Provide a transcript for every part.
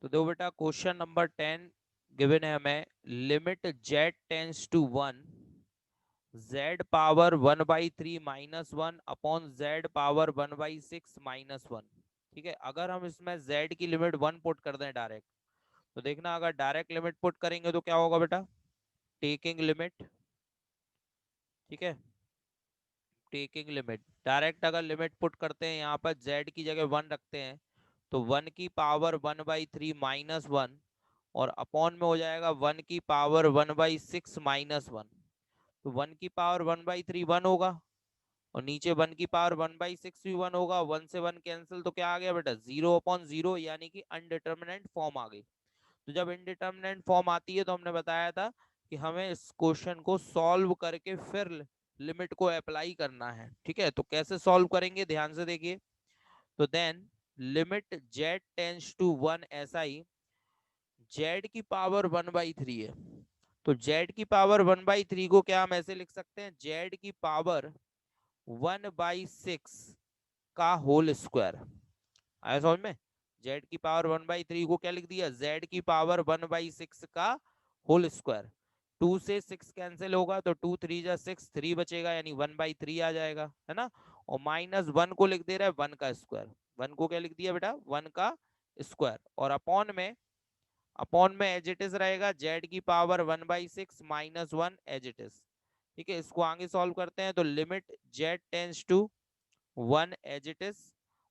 तो देखो बेटा क्वेश्चन नंबर 10 गिवन है हमें। Limit z tends to 1 z power 1/3 -1 upon z power 1/6 -1। ठीक है, अगर हम इसमें z की लिमिट 1 पुट कर दें डायरेक्ट, तो देखना अगर डायरेक्ट लिमिट पुट करेंगे तो क्या होगा बेटा, टेकिंग लिमिट। ठीक है, टेकिंग लिमिट डायरेक्ट अगर लिमिट पुट करते हैं यहाँ पर z की जगह 1 रखते हैं, तो 1 की पावर 1/3 -1 और अपॉन में हो जाएगा 1 की पावर 1/6 -1। तो 1 की पावर 1/3 1 होगा और नीचे 1 की पावर 1/6 भी 1 होगा। 1 से 1 कैंसिल, तो क्या आ गया बेटा, 0/0, यानी कि अनडिटर्मिनेंट फॉर्म आ गई। तो जब इनडिटर्मिनेंट फॉर्म आती है तो हमने बताया था कि हमें इस क्वेश्चन को सॉल्व करके फिर लिमिट को अप्लाई करना है। ठीक है, तो कैसे सॉल्व करेंगे ध्यान से देखिए। तो then limit z tends to 1 ऐसा ही, z की पावर 1/3 है, तो z की पावर 1/3 को क्या हम ऐसे लिख सकते हैं, z की पावर 1/6 का होल स्क्वायर। आया समझ में? z की पावर 1/3 को क्या लिख दिया, z की पावर 1/6 का होल स्क्वायर। 2 से 6 कैंसिल होगा तो 2 3 जा 6, 3 बचेगा यानी 1/3 आ जाएगा, है ना। और -1 को लिख दे रहा है 1 का स्क्वायर। 1 को क्या लिख दिया बेटा, 1 का स्क्वायर। और अपॉन में एज इट इज रहेगा z की पावर 1/6 -1 एज इट इज। ठीक है, इसको आगे सॉल्व करते हैं। तो limit z tends to 1 as it is.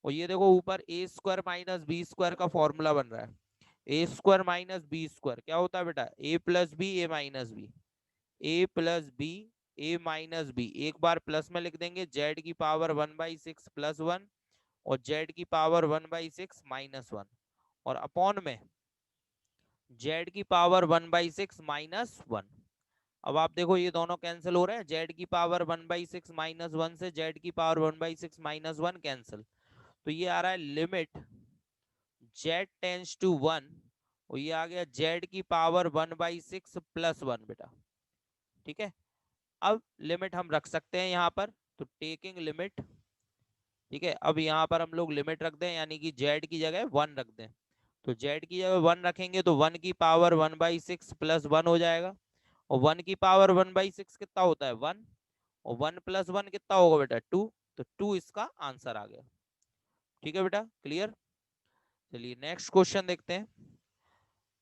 और ये देखो ऊपर A square minus B square का फॉर्मूला बन रहा है। ए स्क्वायर माइनस बी स्क्वायर क्या होता है बेटा, A plus B A minus B, A plus B A minus B. एक बार प्लस में लिख देंगे z की पावर 1/6 +1 और z की पावर 1/6 -1 और अपॉन में z की पावर 1/6 -1। अब आप देखो ये दोनों कैंसिल हो रहे हैं, z की पावर 1/6 -1 से z की पावर 1/6 -1 कैंसिल। तो ये आ रहा है लिमिट z टेंस टू 1 और ये आ गया z की पावर 1/6 +1 बेटा। ठीक है, अब लिमिट हम रख सकते हैं यहाँ पर, तो टेकिंग लिमिट। ठीक है, अब यहाँ पर हम लोग लिमिट रख दें, यानी कि z की जगह 1 रख दें। तो z की जगह 1 रखेंगे तो 1 की पावर 1/6 +1 हो जाएगा। और 1 की पावर 1/6 कितना होता है, 1, और 1 + 1 कितना होगा बेटा, 2। तो 2 इसका आंसर आ गया। ठीक है बेटा, क्लियर। चलिए नेक्स्ट क्वेश्चन देखते हैं।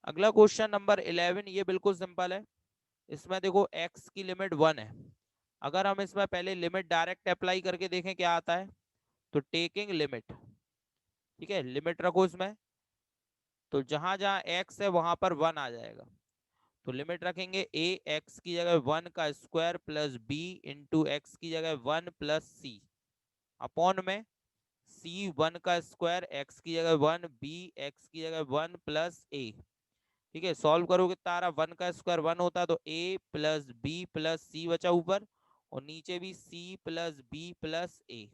अगला क्वेश्चन नंबर 11, ये बिल्कुल सिंपल है। इसमें देखो x की लिमिट 1 है। अगर हम इसमें पहले लिमिट डायरेक्ट अप्लाई करके देखें क्या आता है, तो टेकिंग लिमिट। ठीक है, लिमिट रखो इसमें, तो जहां जहां x है वहां पर 1 आ जाएगा। तो लिमिट रखेंगे a x की जगह 1 का square plus b into x की जगह 1 प्लस c अपॉन में c 1 का स्क्वायर x की जगह 1 b x की जगह 1 प्लस a। ठीक है, सॉल्व करो कितना आ रहा, 1 का स्क्वायर 1 होता तो a plus b plus c बचा ऊपर, और नीचे भी c plus b plus a।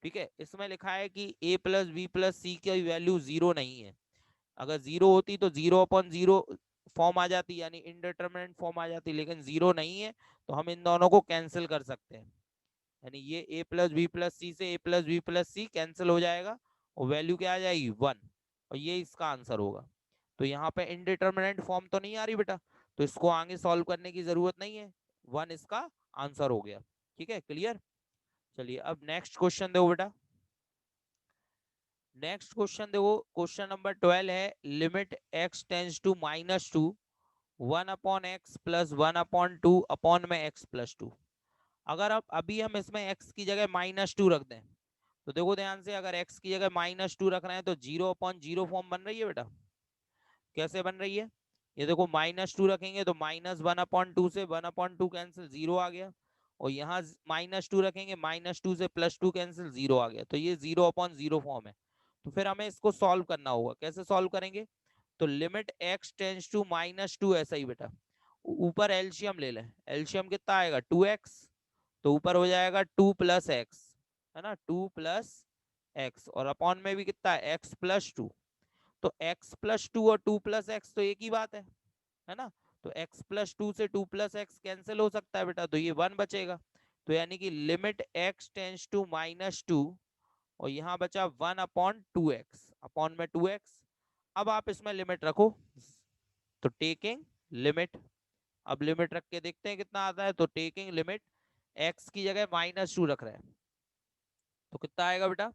ठीक है, इसमें लिखा है कि a plus b plus c की वैल्यू 0 नहीं है। अगर 0 होती तो 0/0 फॉर्म आ जाती, यानी इनडिटरमिनेट फॉर्म आ जाती, लेकिन 0 नहीं है तो हम इन दोनों को कैंसिल कर सकते हैं। यानी ये a plus B plus C से a plus B plus C cancel हो जाएगा और वैल्यू क्या आ जाएगी, 1, और ये इसका आंसर होगा। तो यहाँ पे इनडिटरमिनेट फॉर्म तो नहीं आ रही बेटा, तो इसको आगे सॉल्व करने की जरूरत नहीं है, 1 इसका आंसर हो गया। ठीक है, क्लियर। चलिए अब नेक्स्ट क्वेश्चन दो बेटा। नेक्स्ट क्वेश्चन देखो, क्वेश्चन नंबर 12 है। Limit x tends to -2 1/x plus 1/2 upon में x प्लस 2। अगर अब अभी हम इसमें x की जगह -2 रख दें, तो देखो ध्यान से, अगर x की जगह -2 रख रहे हैं तो 0/0 फॉर्म बन रही है बेटा। कैसे बन रही है, ये देखो -2 रखेंगे तो -1/2 से 1/2 कैंसिल, 0 आ गया। और यहाँ -2 रखेंगे, -2 से +2 कैंसिल, 0 आ गया। तो ये 0/0 फॉर्म है। तो फिर हमें इसको सॉल्व करना होगा। कैसे सॉल्व करेंगे, तो लिमिट x टेंस टू -2 ऐसा ही बेटा, ऊपर एलसीएम ले लें। एलसीएम कितना आएगा, 2x, तो ऊपर हो जाएगा 2 + x, है ना, 2 + x, और अपॉन में भी कितना है, x + 2। तो x + 2 और 2 + x तो एक ही बात है ना। तो x + 2 से 2 + x कैंसिल हो सकता है बेटा, तो ये 1 बचेगा। तो यानी कि लिमिट x टेंस टू -2 और यहाँ बचा 1/2x, अपॉन में 2x। अब आप इसमें लिमिट रखो, तो टेकिंग लिमिट, अब लिमिट रख के देखते हैं कितना आता है। तो टेकिंग लिमिट x की जगह -2 रख रहे हैं, तो कितना आएगा बेटा,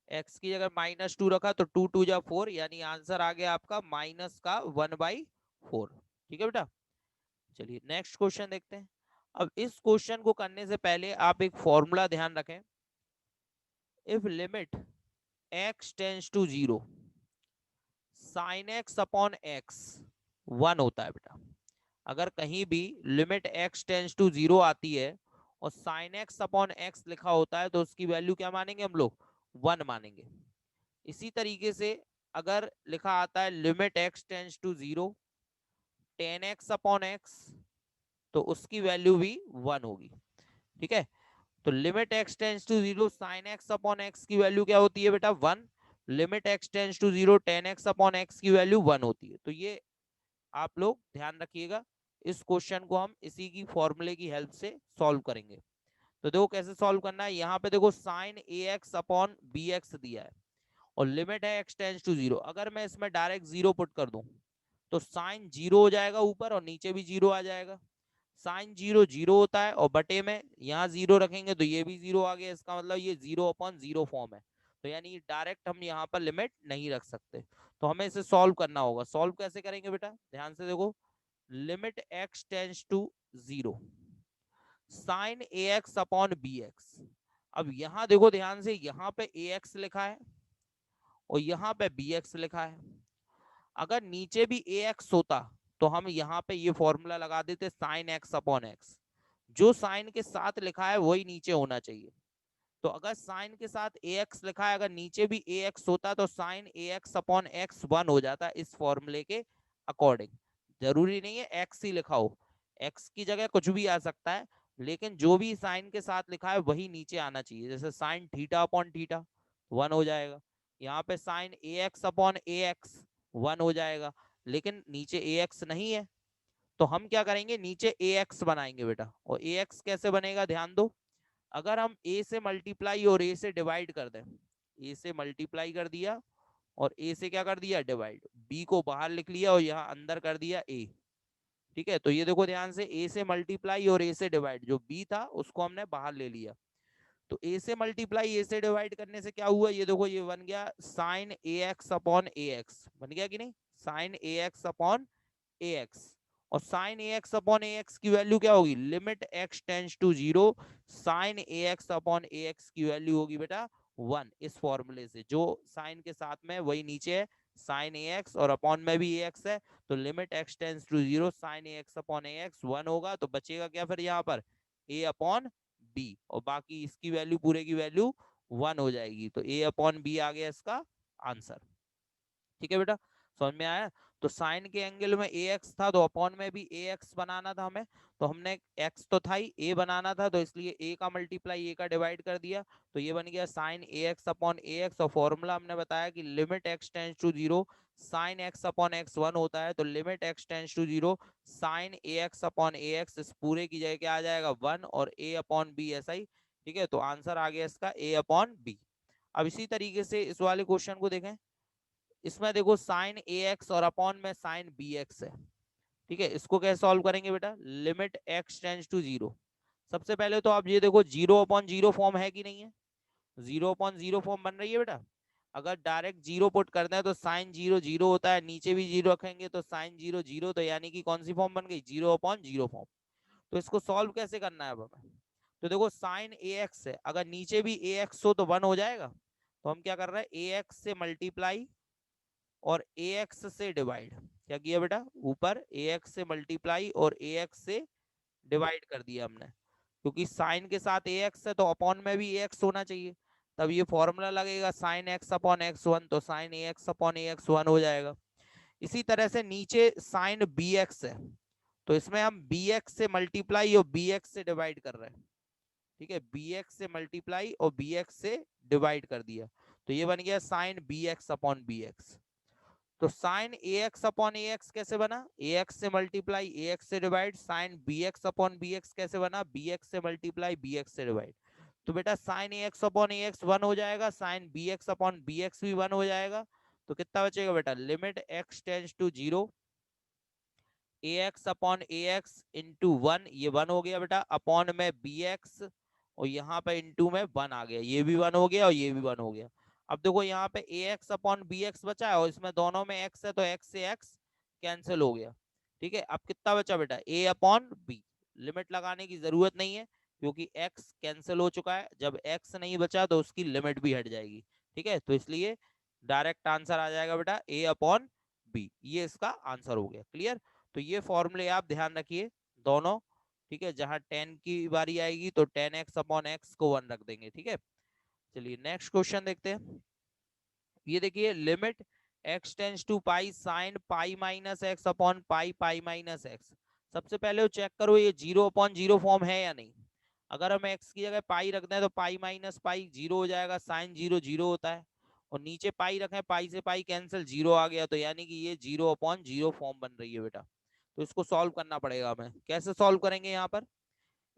x की जगह -2 रखा तो 2 2 जा 4, यानी आंसर आ गया आपका माइनस का 1/4। ठीक है बेटा। चलिए नेक्स्ट क्वेश्चन देखते हैं। अब इस क्वेश्चन को करने से पहले आप एक फॉर्मूला ध्यान रखें। If limit x tends to 0, sine x upon x 1 होता है बेटा। अगर कहीं भी लिमिट x टेंस टू 0 आती है और साइन x अपॉन x लिखा होता है, तो उसकी वैल्यू क्या मानेंगे हम लोग, 1 मानेंगे। इसी तरीके से अगर लिखा आता है limit x tends to 0 tan X upon X, तो उसकी वैल्यू भी 1 होगी। ठीक है। तो limit x tends to 0 sine x upon x की वैल्यू क्या होती है बेटा, 1। Limit x tends to 0 tan X upon X की वैल्यू 1 होती है। तो ये आप लोग ध्यान रखिएगा। इस क्वेश्चन को हम इसी की फॉर्मूले की हेल्प से सॉल्व करेंगे। तो देखो कैसे सॉल्व करना है। यहाँ पे देखो साइन ए एक्स अपॉन बी एक्स दिया है और लिमिट है x टेंस टू 0। अगर मैं इसमें डायरेक्ट 0 पुट कर दूं तो साइन 0 हो जाएगा ऊपर और नीचे भी 0 आ जाएगा। साइन 0 0 होता है और बटे में यहाँ 0 रखेंगे तो ये भी 0 आ गया। इसका मतलब ये 0/0 फॉर्म है। तो यानी डायरेक्ट हम यहाँ पर लिमिट नहीं रख सकते। तो हमें इसे सॉल्व करना होगा। सॉल्व कैसे करेंगे बेटा, ध्यान से देखो। Limit x tends to 0 sine A X upon B x. अब यहां देखो ध्यान से, यहां पे ए एक्स लिखा है और यहां पे बी एक्स लिखा है। अगर नीचे भी ए एक्स होता तो हम यहाँ पे ये फॉर्मूला लगा देते साइन एक्स अपॉन एक्स। जो साइन के साथ लिखा है वही नीचे होना चाहिए। तो अगर साइन के साथ ए एक्स लिखा है, अगर नीचे भी ए एक्स होता तो साइन ए एक्स अपॉन एक्स 1 हो जाता इस फॉर्मूले के अकॉर्डिंग। जरूरी नहीं है एक्स ही लिखा हो, एक्स की जगह कुछ भी आ सकता है, लेकिन जो भी साइन के साथ लिखा है वही नीचे आना चाहिए। जैसे साइन थीटा अपॉन थीटा 1 हो जाएगा। यहाँ पे साइन ए एक्स अपॉन ए एक्स 1 हो जाएगा, लेकिन नीचे ए एक्स नहीं है। तो हम क्या करेंगे, नीचे ए एक्स बनाएंगे बेटा। और ए एक्स कैसे बनेगा, ध्यान दो। अगर हम a से मल्टीप्लाई और a से डिवाइड कर दें, a से मल्टीप्लाई कर दिया और a से क्या कर दिया, डिवाइड, b को बाहर लिख लिया और यहाँ अंदर कर दिया a। ठीक है। तो ये देखो ध्यान से, a से मल्टीप्लाई और a से डिवाइड, जो b था उसको हमने बाहर ले लिया। तो a से मल्टीप्लाई a से डिवाइड करने से क्या हुआ, ये देखो ये बन गया साइन ए एक्स अपॉन ए एक्स। बन गया कि नहीं, साइन ए एक्स अपॉन ए एक्स। और साइन ए एक्स अपॉन ए एक्स की वैल्यू क्या होगी, limit x tends to 0 sine A X upon A X की वैल्यू होगी बेटा 1। इस फॉर्मूले से जो साइन के साथ में वही नीचे है, साइन ए एक्स और अपॉन में भी ए एक्स है। तो limit x tends to 0 sine A X upon A X 1 होगा। तो बचेगा क्या फिर यहाँ पर, ए अपॉन बी, और बाकी इसकी वैल्यू पूरे की वैल्यू 1 हो जाएगी। तो ए अपॉन बी आ गया इसका आंसर। ठीक है बेटा, समझ में आया। तो साइन के एंगल में ए एक्स था तो अपॉन में भी ए एक्स बनाना था हमें। तो हमने एक्स तो था ही, ए बनाना था, तो इसलिए ए का मल्टीप्लाई ए का डिवाइड कर दिया। तो ये बन गया साइन ए एक्स अपॉन ए एक्स। और फॉर्मूला हमने बताया कि limit x tends to 0 sine X upon x 1 होता है। तो limit x tends to 0 sine A X upon A X, इस पूरे की जगह क्या आ जाएगा 1 और ए अपॉन बी ऐसा ही। ठीक है। तो आंसर आ गया इसका ए अपॉन बी। अब इसी तरीके से इस वाले क्वेश्चन को देखें। इसमें देखो साइन ए एक्स और अपॉन में साइन बी एक्स है। ठीक है। इसको कैसे सॉल्व करेंगे बेटा, लिमिट एक्स टेंस टू 0। सबसे पहले तो आप ये देखो 0/0 फॉर्म है कि नहीं है, 0/0 फॉर्म बन रही है बेटा। अगर डायरेक्ट 0 पुट करते हैं तो साइन 0 0 होता है, नीचे भी 0 रखेंगे तो साइन 0 0, तो यानी कि कौन सी फॉर्म बन गई, 0/0 फॉर्म। तो इसको सॉल्व कैसे करना है अब हमें। तो देखो साइन ए एक्स है, अगर नीचे भी ए एक्स हो तो 1 हो जाएगा। तो हम क्या कर रहे हैं, ए एक्स से मल्टीप्लाई और ए एक्स से डिवाइड। क्या किया बेटा, ऊपर ए एक्स से मल्टीप्लाई और ए एक्स से डिवाइड कर दिया हमने। क्योंकि साइन के साथ ए एक्स है तो अपॉन में भी ए एक्स होना चाहिए। तब ये फॉर्मूला लगेगा साइन एक्स अपॉन एक्स 1, तो साइन ए एक्स अपॉन ए एक्स 1 हो जाएगा। इसी तरह से नीचे साइन बी एक्स है, तो इसमें हम बी एक्स से मल्टीप्लाई और बी एक्स से डिवाइड कर रहे हैं। ठीक है, बी एक्स से मल्टीप्लाई और बी एक्स से डिवाइड कर दिया। तो ये बन गया sine B x upon B X. तो साइन ए एक्स अपॉन ए एक्स कैसे बना, ए एक्स से मल्टीप्लाई ए एक्स से divide. Sine B x upon B X कैसे बना, बी एक्स से मल्टीप्लाई बी एक्स से डिवाइड। तो बेटा साइन ए एक्स अपॉन ए एक्स 1 हो जाएगा, sine B x upon B X भी 1 हो जाएगा। तो कितना बचेगा बेटा, limit x tends to 0 ax upon ax into 1, ये 1 हो गया बेटा, अपॉन में bx, और यहाँ पे इंटू में 1 आ गया, ये भी 1 हो गया और ये भी 1 हो गया। अब देखो यहाँ पे ax अपॉन bx बचा है और इसमें दोनों में x है, तो x से x कैंसिल हो गया। ठीक है, अब कितना बचा बेटा, a अपॉन b। लिमिट लगाने की जरूरत नहीं है क्योंकि x कैंसिल हो चुका है, जब x नहीं बचा तो उसकी लिमिट भी हट जाएगी। ठीक है, तो इसलिए डायरेक्ट आंसर आ जाएगा बेटा a अपॉन b, ये इसका आंसर हो गया। क्लियर? तो ये फॉर्मूले आप ध्यान रखिए दोनों। ठीक है, जहां 10 की बारी आएगी तो 10x अपॉन एक्स को 1 रख देंगे। ठीक है, चलिए नेक्स्ट क्वेश्चन देखते हैं। ये देखिए, limit x tends to pi sine pi minus X upon pi pi minus X. सबसे पहले वो चेक करो ये 0/0 फॉर्म है या नहीं। अगर हम x की जगह पाई रख दें तो पाई माइनस पाई 0 हो जाएगा, साइन 0 0 होता है, और नीचे पाई रखें, पाई से पाई कैंसिल 0 आ गया, तो यानी कि ये 0/0 फॉर्म बन रही है बेटा। तो इसको सॉल्व करना पड़ेगा हमें। कैसे सॉल्व करेंगे यहाँ पर,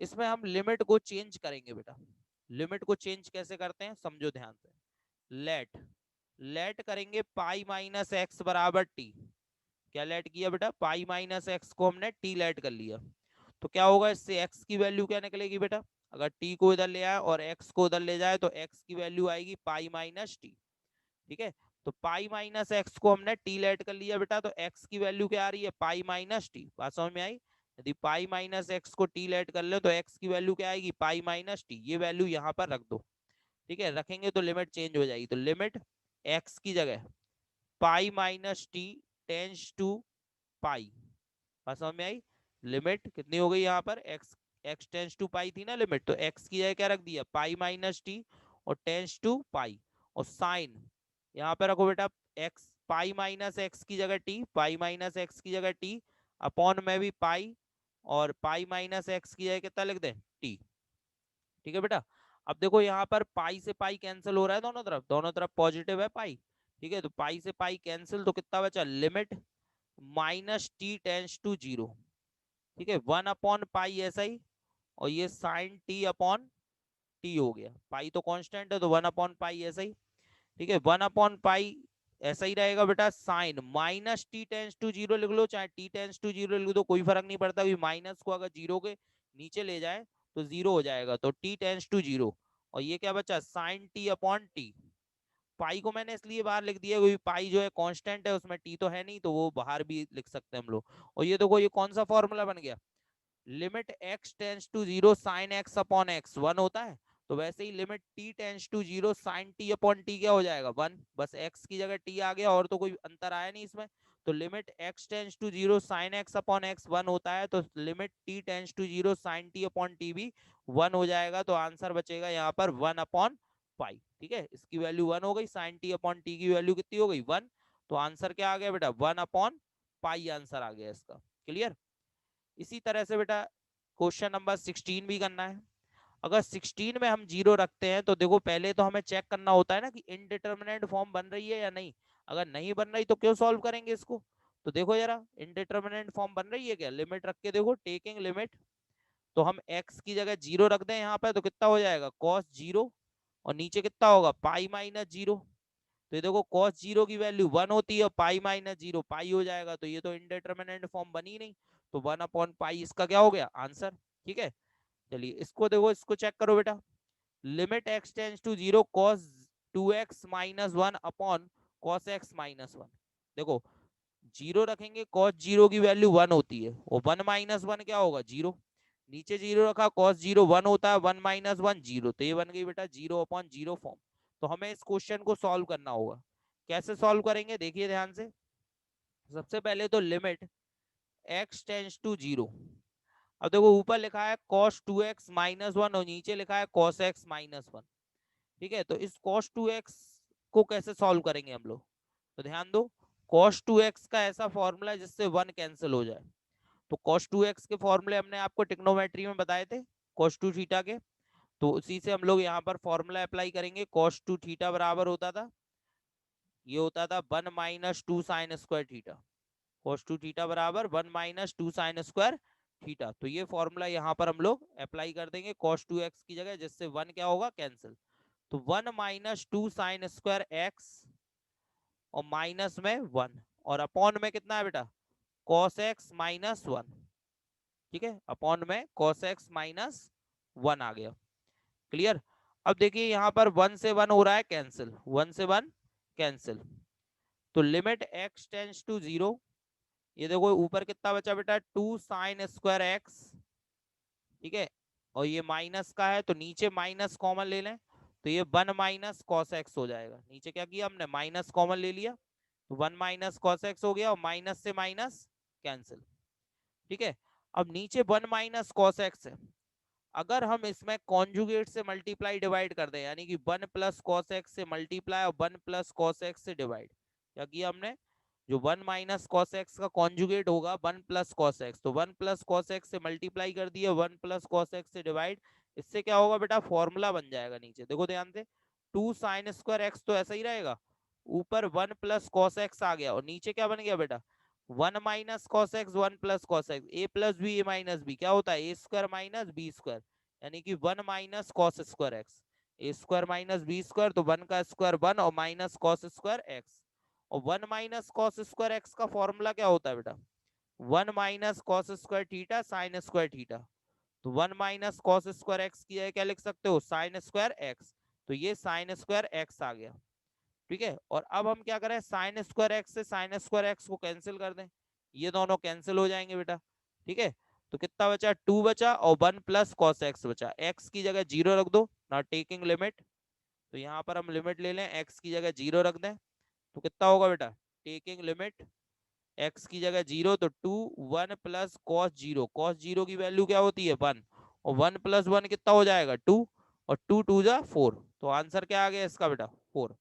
इसमें हम लिमिट को चेंज करेंगे बेटा। लिमिट को चेंज कैसे करते हैं समझो ध्यान से। लेट लेट करेंगे पाई माइनस एक्स बराबर टी। क्या लेट किया बेटा, पाई माइनस एक्स को हमने टी लेट कर लिया। तो क्या होगा, इससे एक्स की वैल्यू क्या निकलेगी बेटा, अगर टी को इधर ले आए और एक्स को उधर ले जाए तो एक्स की वैल्यू आएगी पाई माइनस टी। ठीक है, तो पाई माइनस एक्स को हमने टी लेट कर लिया बेटा, तो एक्स की वैल्यू क्या आ रही है, पाई माइनस टी। बात समझ में आई? यदि पाई माइनस एक्स को टी लेट कर ले तो एक्स की वैल्यू क्या आएगी, पाई माइनस टी। ये वैल्यू यहाँ पर रख दो। ठीक है, रखेंगे तो लिमिट चेंज हो जाएगी, तो लिमिट एक्स की जगह pi minus T tends to pi. बात समझ में आई? लिमिट कितनी हो गई यहाँ पर, एक्स एक्स टेंस टू पाई थी ना लिमिट, तो एक्स की जगह क्या रख दिया, पाई माइनस टी और टेंस टू पाई। और साइन यहाँ पे रखो बेटा, एक्स पाई माइनस एक्स की जगह टी, पाई माइनस एक्स की जगह टी, अपॉन में भी पाई, और पाई माइनस एक्स की जगह कितना लिख दें, टी। ठीक है बेटा, अब देखो यहाँ पर पाई से पाई कैंसिल हो रहा है, दोनों तरफ पॉजिटिव है पाई। ठीक है, तो पाई से पाई कैंसिल, तो कितना बचा, limit minus T tends to 0। ठीक है, 1/पाई ऐसा ही, और ये साइन टी अपॉन टी हो गया, पाई तो कांस्टेंट है तो 1/पाई ऐसा ही। ठीक है, 1/पाई ऐसा ही रहेगा बेटा, sine minus T tends to 0 लिख लो, चाहे टी टेंस टू 0 लिख दो, कोई फर्क नहीं पड़ता, माइनस को अगर 0 के नीचे ले जाए तो 0 हो जाएगा, तो टी टेंस टू 0। और ये क्या बचा, साइन टी अपॉन टी। पाई को मैंने इसलिए बाहर लिख दिया क्योंकि पाई जो है कांस्टेंट है, उसमें टी तो है नहीं, तो वो बाहर भी लिख सकते हैं हम लोग। और ये देखो ये कौन सा फॉर्मूला बन गया, limit x tends to 0 sine x upon x 1 होता है, तो वैसे ही limit t tends to 0 sine t upon t क्या हो जाएगा, 1। बस x की जगह t आ गया, और तो कोई अंतर आया नहीं इसमें। तो limit x tends to 0 sine x upon x 1 होता है, तो limit t tends to 0 sine t upon T भी 1 हो जाएगा, तो आंसर बचेगा यहाँ पर 1/पाई। ठीक है, इसकी वैल्यू 1 हो गई, साइन t अपॉन टी की वैल्यू कितनी हो गई, 1। तो आंसर क्या आ गया बेटा, 1/पाई आंसर आ गया इसका। क्लियर? इसी तरह से बेटा क्वेश्चन नंबर 16 भी करना है। अगर 16 में हम 0 रखते हैं तो देखो पहले तो हमें चेक करना होता है ना कि इनडिटर्मिनेट फॉर्म बन रही है या नहीं। अगर नहीं बन रही तो क्यों सॉल्व करेंगे इसको। तो देखो जरा इनडिटर्मिनेट फॉर्म बन रही है क्या, लिमिट रख के देखो, टेकिंग लिमिट, तो हम x की जगह 0 रख दें यहाँ पे, तो कितना हो जाएगा, cos 0, और नीचे कितना होगा, पाई माइनस 0। तो ये देखो cos 0 की वैल्यू 1 होती है, पाई माइनस 0 पाई हो जाएगा, तो ये तो इनडिटर्मिनेट फॉर्म बनी नहीं। तो 1/पाई इसका क्या हो गया, आंसर। ठीक है, चलिए इसको देखो, इसको चेक करो बेटा, limit x tends to 0 cos 2x minus 1 upon cos x minus 1। देखो 0 रखेंगे, cos 0 की वैल्यू 1 होती है, और 1 माइनस 1 क्या होगा, 0। नीचे 0 रखा, cos 0 1 होता है, 1 माइनस 1 0, तो ये बन गई बेटा 0/0 फॉर्म। तो हमें इस क्वेश्चन को सॉल्व करना होगा। कैसे सॉल्व करेंगे देखिए ध्यान से। सबसे पहले तो लिमिट x टेंस टू 0। अब देखो ऊपर लिखा है cos 2x माइनस 1 और नीचे लिखा है cos x माइनस 1। ठीक है, तो इस cos 2x को कैसे सॉल्व करेंगे हम लोग, तो ध्यान दो, cos 2x का ऐसा फॉर्मूला है जिससे 1 कैंसिल हो जाए। तो cos 2x के फॉर्मूले हमने आपको ट्रिग्नोमेट्री में बताए थे, cos 2 थीटा के। तो उसी से हम लोग यहाँ पर फॉर्मूला अप्लाई करेंगे। cos 2 थीटा बराबर होता था, ये होता था 1 minus 2 sine square theta. cos 2 theta बराबर 1 माइनस 2 साइन स्क्वायर थीटा। तो ये फॉर्मूला यहाँ पर हम लोग अप्लाई कर देंगे cos 2x की जगह, जिससे 1 क्या होगा, कैंसिल। तो 1 माइनस 2 साइन स्क्वायर एक्स और माइनस में 1 और अपॉन में कितना है बेटा cos x माइनस 1। ठीक है, अपॉन में cos x माइनस 1 आ गया। क्लियर। अब देखिए यहाँ पर 1 से 1 हो रहा है कैंसिल, 1 से 1 कैंसिल। तो लिमिट x टेंस टू 0, ये देखो ऊपर कितना बचा बेटा 2 साइन स्क्वायर एक्स। ठीक है, और ये माइनस का है तो नीचे माइनस कॉमन ले लें, तो ये 1 माइनस कॉस एक्स हो जाएगा। नीचे क्या किया हमने, माइनस कॉमन ले लिया, तो 1 माइनस कॉस एक्स हो गया और माइनस से माइनस कैंसिल। ठीक है, अब नीचे 1 माइनस कॉस एक्स है, अगर हम इसमें कॉन्जुगेट से मल्टीप्लाई डिवाइड कर दें, यानी कि 1 प्लस कॉस एक्स से मल्टीप्लाई और 1 प्लस कॉस एक्स से डिवाइड, क्या किया हमने, जो 1 माइनस कॉस एक्स का कॉन्जुगेट होगा 1 प्लस कॉस एक्स, तो 1 प्लस कॉस एक्स से मल्टीप्लाई कर दिया, 1 प्लस कॉस एक्स से डिवाइड। इससे क्या होगा बेटा, फॉर्मूला बन जाएगा। नीचे देखो ध्यान से, 2 साइन स्क्वायर एक्स तो ऐसा ही रहेगा, ऊपर 1 प्लस कॉस एक्स आ गया और नीचे क्या बन गया बेटा 1 minus cos x 1 plus cos x, a plus B A minus b क्या होता है ए स्क्वायर माइनस बी स्क्वायर, यानी कि 1 minus cos square x, a square minus B square, तो 1 का स्क्वायर 1 और माइनस कॉस स्क्वायर एक्स। और 1 माइनस कॉस स्क्वायर एक्स का फॉर्मूला क्या होता है बेटा 1 minus cos square theta sine square theta, तो 1 माइनस कॉस स्क्वायर एक्स की जगह क्या लिख सकते हो साइन स्क्वायर एक्स, तो ये साइन स्क्वायर एक्स आ गया। ठीक है, और अब हम क्या करें, साइन स्क्वायर एक्स से साइन स्क्वायर एक्स को कैंसिल कर दें, ये दोनों कैंसिल हो जाएंगे बेटा। ठीक है, तो कितना बचा 2 बचा और 1 प्लस कॉस एक्स बचा, एक्स की जगह 0 रख दो ना टेकिंग लिमिट, तो यहाँ पर हम लिमिट ले लें एक्स की जगह 0 रख दें, तो कितना होगा बेटा टेकिंग लिमिट एक्स की जगह 0, तो 2 1 प्लस कॉस 0, कॉस 0 की वैल्यू क्या होती है 1, और 1 प्लस 1 कितना हो जाएगा 2, और 2 2 जा 4, तो आंसर क्या आ गया इसका बेटा 4,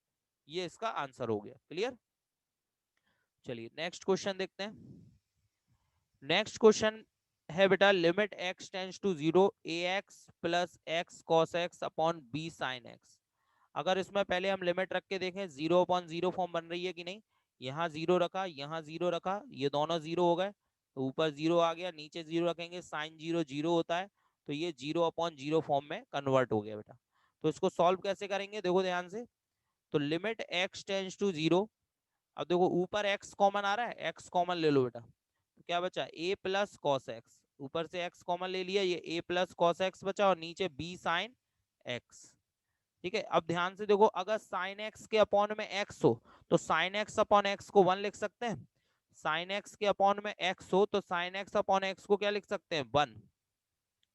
ये इसका आंसर हो गया। क्लियर। चलिए नेक्स्ट क्वेश्चन देखते हैं। नेक्स्ट क्वेश्चन है बेटा limit x tends to 0 ax plus X cos x upon B sine X. अगर इसमें पहले हम लिमिट रख के देखें 0 अपॉन 0 फॉर्म बन रही है कि नहीं, यहाँ 0 रखा यहाँ 0 रखा, ये दोनों 0 हो गए, तो ऊपर 0 आ गया, नीचे 0 रखेंगे साइन 0 0 होता है, तो ये 0 अपॉन 0 फॉर्म में कन्वर्ट हो गया बेटा। तो इसको सॉल्व कैसे करेंगे देखो ध्यान से, तो लिमिट x टेंस टू 0, अब देखो ऊपर x कॉमन आ रहा है, x कॉमन ले लो बेटा, तो क्या बचा a प्लस कॉस एक्स, ऊपर से x कॉमन ले लिया, ये a प्लस कॉस एक्स बचा और नीचे b साइन x। ठीक है, अब ध्यान से देखो, अगर साइन एक्स के अपॉन में x हो तो साइन एक्स अपॉन एक्स को 1 लिख सकते हैं, साइन एक्स के अपॉन में x हो तो साइन एक्स अपॉन एक्स को क्या लिख सकते हैं 1।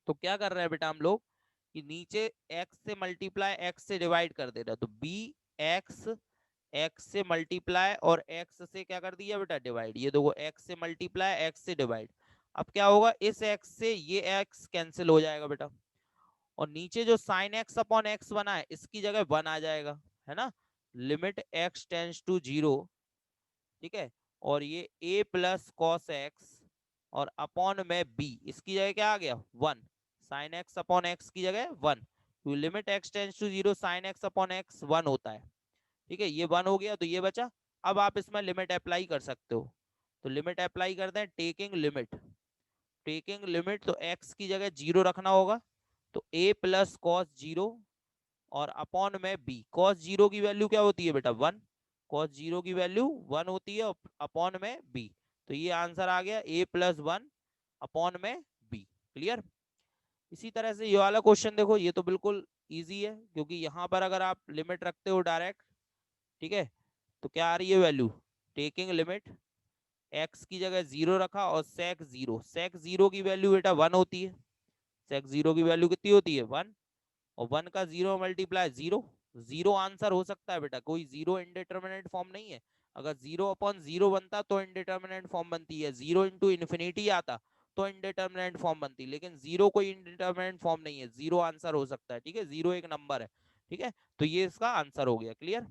तो क्या कर रहे हैं बेटा हम लोग कि नीचे x से मल्टीप्लाई x से डिवाइड कर दे रहे हैं, तो b x x से मल्टीप्लाई और x से क्या कर दिया बेटा डिवाइड, ये देखो x से मल्टीप्लाई x से डिवाइड। अब क्या होगा, इस x से ये x कैंसिल हो जाएगा बेटा, और नीचे जो साइन एक्स अपॉन एक्स बना है इसकी जगह 1 आ जाएगा, है ना। लिमिट x टेंस टू 0, ठीक है, और ये a प्लस कॉस एक्स और अपॉन में b, इसकी जगह क्या आ गया 1, साइन एक्स अपॉन एक्स की जगह 1, तो limit x tends to 0 sine X upon x 1 होता है। ठीक है, ये 1 हो गया तो ये बचा। अब आप इसमें लिमिट अप्लाई कर सकते हो, तो लिमिट अप्लाई करते हैं टेकिंग लिमिट, टेकिंग लिमिट तो x की जगह 0 रखना होगा, तो a प्लस कॉस 0 और अपॉन में b, कॉस 0 की वैल्यू क्या होती है बेटा 1, कॉस 0 की वैल्यू 1 होती है अपॉन में b, तो ये आंसर आ गया a प्लस 1 अपॉन में b। क्लियर। इसी तरह से ये वाला क्वेश्चन देखो, ये तो बिल्कुल इजी है, क्योंकि यहाँ पर अगर आप लिमिट रखते हो डायरेक्ट, ठीक है, तो क्या आ रही है वैल्यू, टेकिंग लिमिट x की जगह 0 रखा और sec 0, sec 0 की वैल्यू बेटा 1 होती है, sec 0 की वैल्यू कितनी होती है 1, और 1 का 0 मल्टीप्लाई 0, 0 आंसर हो सकता है बेटा, कोई 0 इनडिटर्मिनेट फॉर्म नहीं है। अगर 0 अपॉन 0 बनता तो इनडिटर्मिनेट फॉर्म बनती है, 0 इंटू इन्फिनिटी आता तो इनडिटर्मिनेट फॉर्म बनती, लेकिन 0 कोई इनडिटर्मिनेट फॉर्म नहीं है, 0 आंसर हो सकता है। ठीक है, 0 एक नंबर है। ठीक है, तो ये इसका आंसर हो गया। क्लियर।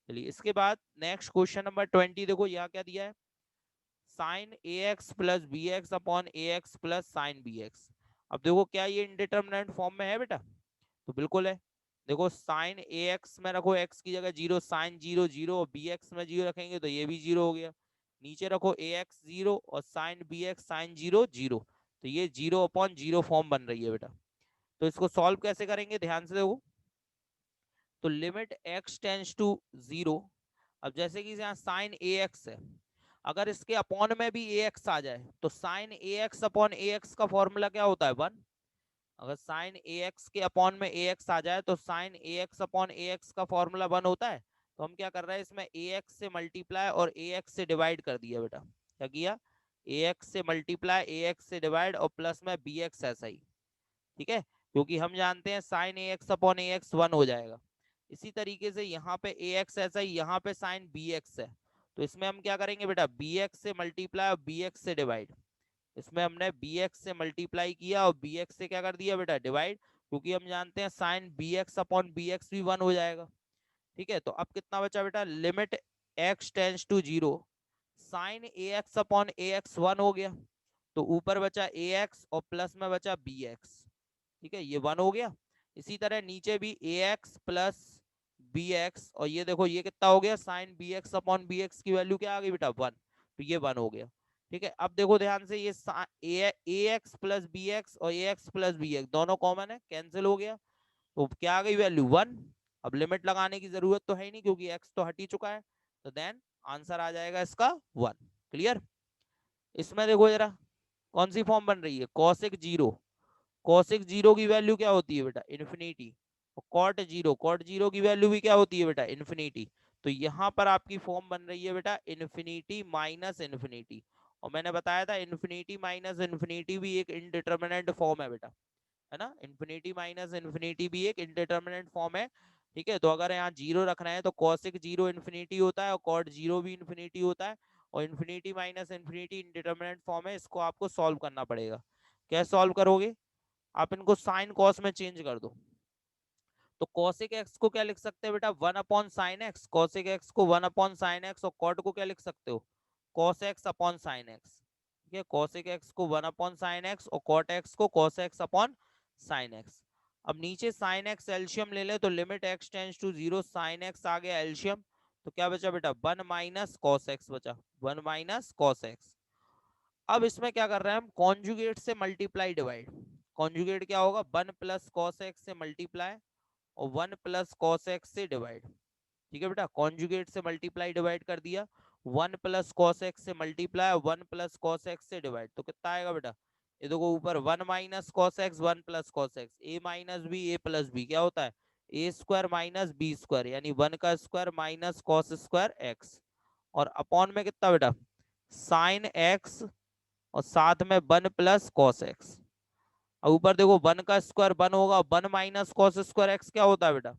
चलिए इसके बाद नेक्स्ट क्वेश्चन नंबर 20 देखो, यहाँ क्या दिया है, साइन ए x plus B x upon ए x plus sine B x. अब देखो क्या ये इनडिटर्मिनेट फॉर्म में है बेटा, तो बिल्कुल है। देखो साइन ए एक्स में रखो एक्स की जगह 0, साइन 0 0 और बी एक्स में 0 रखेंगे तो ये भी 0 हो गया, नीचे रखो ए एक्स 0 और साइन बी एक्स साइन 0 0, तो ये 0 अपॉन 0 फॉर्म बन रही है बेटा। तो इसको सॉल्व कैसे करेंगे ध्यान से देखो, तो लिमिट x टेंस टू 0, अब जैसे कि यहाँ साइन ए एक्स है, अगर इसके अपॉन में भी ए एक्स आ जाए तो साइन ए एक्स अपॉन ए एक्स का फॉर्मूला क्या होता है, वन। अगर साइन ए एक्स के अपॉन में ए एक्स आ जाए तो साइन ए एक्स अपॉन ए एक्स का फॉर्मूला वन होता है। तो हम क्या कर रहे हैं, इसमें ए एक्स से मल्टीप्लाई और ए एक्स से डिवाइड कर दिया बेटा। क्या किया, ए एक्स से मल्टीप्लाई ए एक्स से डिवाइड और प्लस में बी एक्स ऐसा ही। ठीक है, क्योंकि हम जानते हैं साइन ए एक्स अपॉन ए एक्स वन हो जाएगा। इसी तरीके से यहाँ पे ए एक्स ऐसा ही, यहाँ पे साइन बी एक्स है, तो इसमें हम क्या करेंगे बेटा, बी एक्स से मल्टीप्लाई और बी एक्स से डिवाइड। इसमें हमने बी एक्स से मल्टीप्लाई किया और बी एक्स से क्या कर दिया बेटा, डिवाइड, क्योंकि हम जानते हैं sine B x upon B X भी वन हो जाएगा। ठीक है, तो अब कितना बचा बेटा, limit x tends to zero sine A X upon A X one हो गया, तो ऊपर बचा ए एक्स और प्लस में बचा बी एक्स। ठीक है, ये वन हो गया। इसी तरह नीचे भी A x plus B X, और ये देखो ये कितना हो गया, sine B x upon B X की वैल्यू क्या आ गई बेटा, वन, तो ये वन हो गया। ठीक है, अब देखो ध्यान से, ये ए एक्स प्लस बी एक्स और ए एक्स प्लस बी एक्स दोनों कॉमन है, कैंसिल हो गया, तो क्या आ गई वैल्यू, वन। अब लिमिट लगाने की जरूरत तो है ही नहीं क्योंकि एक्स तो हट ही चुका है, तो देन आंसर आ जाएगा इसका वन। क्लियर। इसमें देखो जरा कौन सी फॉर्म बन रही है, कॉसेक जीरो। कॉसेक जीरो की वैल्यू क्या होती है बेटा, इन्फिनिटी। और कॉट जीरो की वैल्यू भी क्या होती है बेटा, इन्फिनिटी। तो यहाँ पर आपकी फॉर्म बन रही है बेटा इन्फिनिटी माइनस इन्फिनिटी। और मैंने बताया था इन्फिनिटी माइनस इन्फिनिटी भी एक इनडिटर्मिनेंट फॉर्म है बेटा, है ना। इन्फिनिटी माइनस इन्फिनिटी भी एक इनडिटर्मिनेंट फॉर्म है। ठीक है, तो अगर यहाँ जीरो रखना है तो कॉसिक जीरो इन्फिनिटी होता है और कॉट जीरो भी इन्फिनिटी होता है। और infinity minus infinity indeterminate form है, इसको आपको सॉल्व करना पड़ेगा। कैसे सॉल्व करोगे, आप इनको साइन कॉस में चेंज कर दो। तो कॉसिक एक्स को क्या लिख सकते हैं बेटा, one upon sine x, cosec x को वन अपॉन साइन एक्स, और कॉट को क्या लिख सकते हो, cos x upon sine x. ठीक है, कॉसिक एक्स को वन अपॉन साइन एक्स और कॉट एक्स को cos x upon sine x. अब नीचे साइन एक्स एल्शियम ले ले, तो limit x tends to zero sine x आ गया एल्शियम, तो क्या बचा बेटा, वन माइनस कॉस एक्स बचा, वन माइनस कॉस एक्स। अब इसमें क्या कर रहे हैं हम, कॉन्जुगेट से मल्टीप्लाई डिवाइड। कॉन्जुगेट क्या होगा, वन प्लस कॉस एक्स से मल्टीप्लाई और वन प्लस कॉस एक्स से डिवाइड। ठीक है बेटा, कॉन्जुगेट से मल्टीप्लाई डिवाइड कर दिया, वन प्लस कॉस एक्स से multiply, one plus cos x से डिवाइड, तो कितना आएगा बेटा, ये देखो ऊपर one minus cos x one plus cos x, a minus B A plus b क्या होता है, ए स्क्वायर माइनस बी स्क्वायर, यानी वन का square minus cos square x. और अपॉन में कितना बेटा, साइन एक्स और साथ में वन प्लस कॉस एक्स। और ऊपर देखो वन का स्क्वायर वन होगा, one minus cos square x क्या होता है बेटा,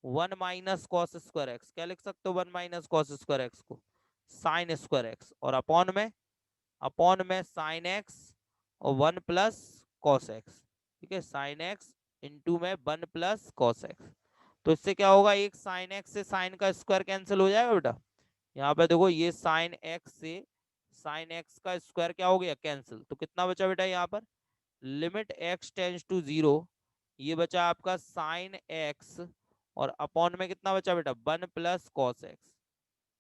one minus cos square x, क्या लिख सकते हो one minus cos square x को, साइन स्क्वायर एक्स। और अपॉन में साइन एक्स और वन प्लस कॉस एक्स। ठीक है, साइन एक्स इंटू में वन प्लस कॉस एक्स। तो इससे क्या होगा, एक साइन एक्स से साइन का स्क्वायर कैंसिल हो जाएगा बेटा। यहाँ पे देखो ये साइन एक्स से साइन एक्स का स्क्वायर क्या हो गया, कैंसिल, तो कितना बचा बेटा यहाँ पर, limit x tends to zero, ये बचा आपका साइन एक्स और अपॉन में कितना बचा बेटा, वन प्लस कॉस एक्स।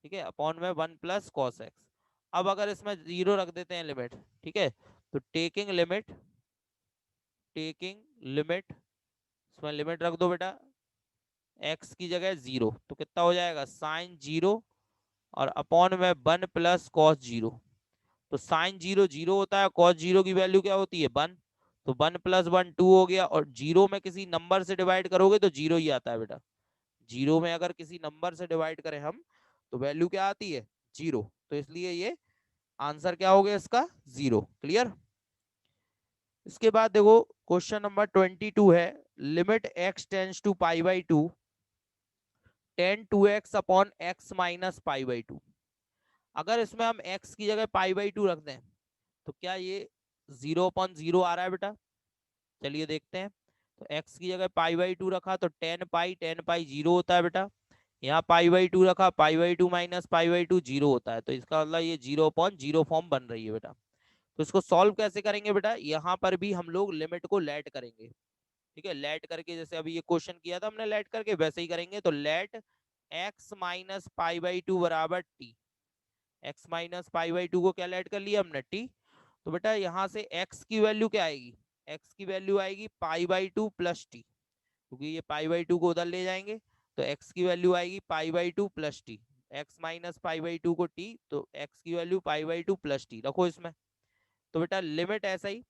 ठीक है, अपॉन में वन प्लस कॉस एक्स। अब अगर इसमें जीरो रख देते हैं लिमिट, ठीक है, तो टेकिंग लिमिट इसमें लिमिट रख दो बेटा, एक्स की जगह जीरो, तो कितना हो जाएगा, साइन जीरो और अपॉन में वन प्लस कॉस जीरो। तो साइन जीरो जीरो होता है, कॉस जीरो की वैल्यू क्या होती है, वन। तो वन प्लस वन टू हो गया, और जीरो में किसी नंबर से डिवाइड करोगे तो जीरो ही आता है बेटा। जीरो में अगर किसी नंबर से डिवाइड करें हम तो वैल्यू क्या आती है, जीरो, तो इसलिए ये आंसर क्या हो गया इसका, जीरो। क्लियर। इसके बाद देखो क्वेश्चन नंबर 22 है, limit x tends to pi by two tan two X upon X minus pi by two. अगर इसमें हम एक्स की जगह पाई बाई टू रख दें तो क्या ये जीरो अपॉन जीरो आ रहा है बेटा, चलिए देखते हैं। तो x की जगह पाई बाई टू रखा तो टेन पाई जीरो होता है बेटा। यहाँ पाई बाई टू रखा, पाई by to minus pi by to zero होता है, तो इसका मतलब ये जीरो अपॉन जीरो फॉर्म बन रही है बेटा। तो इसको सॉल्व कैसे करेंगे बेटा, यहाँ पर भी हम लोग लिमिट को लेट करेंगे। ठीक है, लेट करके, जैसे अभी ये क्वेश्चन किया था हमने लेट करके, वैसे ही करेंगे। तो let x minus pi by two बराबर t, x minus pi by two को क्या लेट कर लिया हमने, टी। तो बेटा यहाँ से x की वैल्यू क्या आएगी, x की वैल्यू आएगी pi by two plus T, क्योंकि ये पाई बाई टू को उधर ले जाएंगे, तो x की वैल्यू आएगी pi by two plus t. x minus pi by two को t, तो x की value pi by two plus t रखो इसमें। तो बेटा लिमिट ऐसा ही,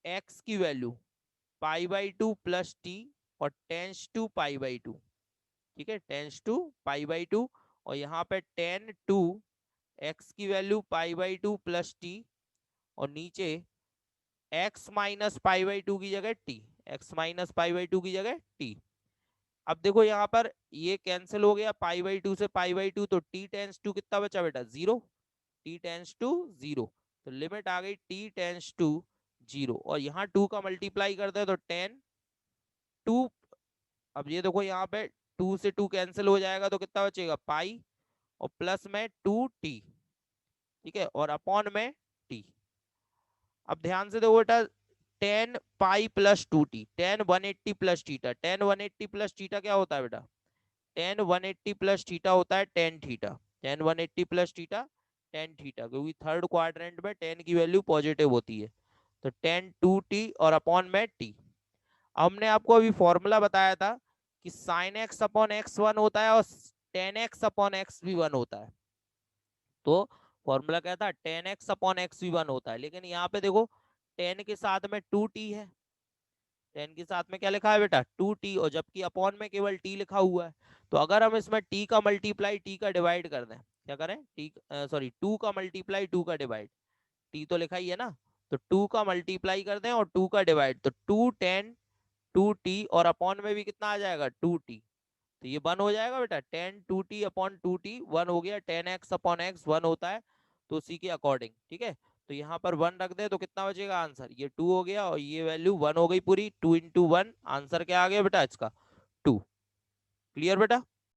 x की value pi by two plus t और tends to pi by two, ठीक है, tends to pi by two. और यहाँ पे टेन टू x की value pi by two plus t, और नीचे x minus pi by to की जगह t, x minus pi by to की जगह t। अब देखो यहाँ पर ये कैंसिल हो गया, पाई बाई टू से पाई बाई टू, तो t टेंस टू कितना बचा बेटा, zero, t tends to zero. तो लिमिट आ गई t टेंस टू जीरो, और यहाँ टू का मल्टीप्लाई करते हैं तो टेन टू। अब ये देखो यहाँ पे टू से टू कैंसिल हो जाएगा तो कितना बचेगा, पाई, और प्लस में टू टी, ठीक है, और अपॉन में टी। अब ध्यान से देखो बेटा, ten pi plus two T, ten one eighty plus theta, ten one eighty plus theta क्या होता है बेटा, ten one eighty plus theta होता है tan theta, ten one eighty plus theta tan theta, क्योंकि थर्ड क्वाड्रेंट में ten की value positive होती है। तो टेन टू टी और अपॉन में टी। हमने आपको अभी फॉर्मूला बताया था कि sign X upon X one होता है और टेन एक्स अपॉन एक्स भी वन होता है। तो फॉर्मूला क्या था, टेन एक्स अपॉन एक्स भी वन होता है, लेकिन यहाँ पे देखो टेन के साथ में टू टी है, टेन के साथ में क्या लिखा है बेटा, टू टी, और जबकि अपॉन में केवल टी लिखा हुआ है। तो अगर हम इसमें टी का मल्टीप्लाई टी का डिवाइड कर दें, क्या करें, टी सॉरी टू का मल्टीप्लाई टू का डिवाइड, टी तो लिखा ही है ना, तो टू का मल्टीप्लाई कर दें और टू का डिवाइड, तो टू टेन टू टी, और अपॉन में भी कितना आ जाएगा, टू टी। तो ये वन हो जाएगा बेटा, tan two T upon two T one हो गया, tan X upon X one होता है, तो उसी के अकॉर्डिंग, ठीक है। तो यहाँ पर वन रख दे तो कितना बचेगा आंसर, ये टू हो गया और ये वैल्यू वन हो गई पूरी, टू इंटू वन, आंसर क्या आ गया बेटा इसका, टू। क्लियर बेटा।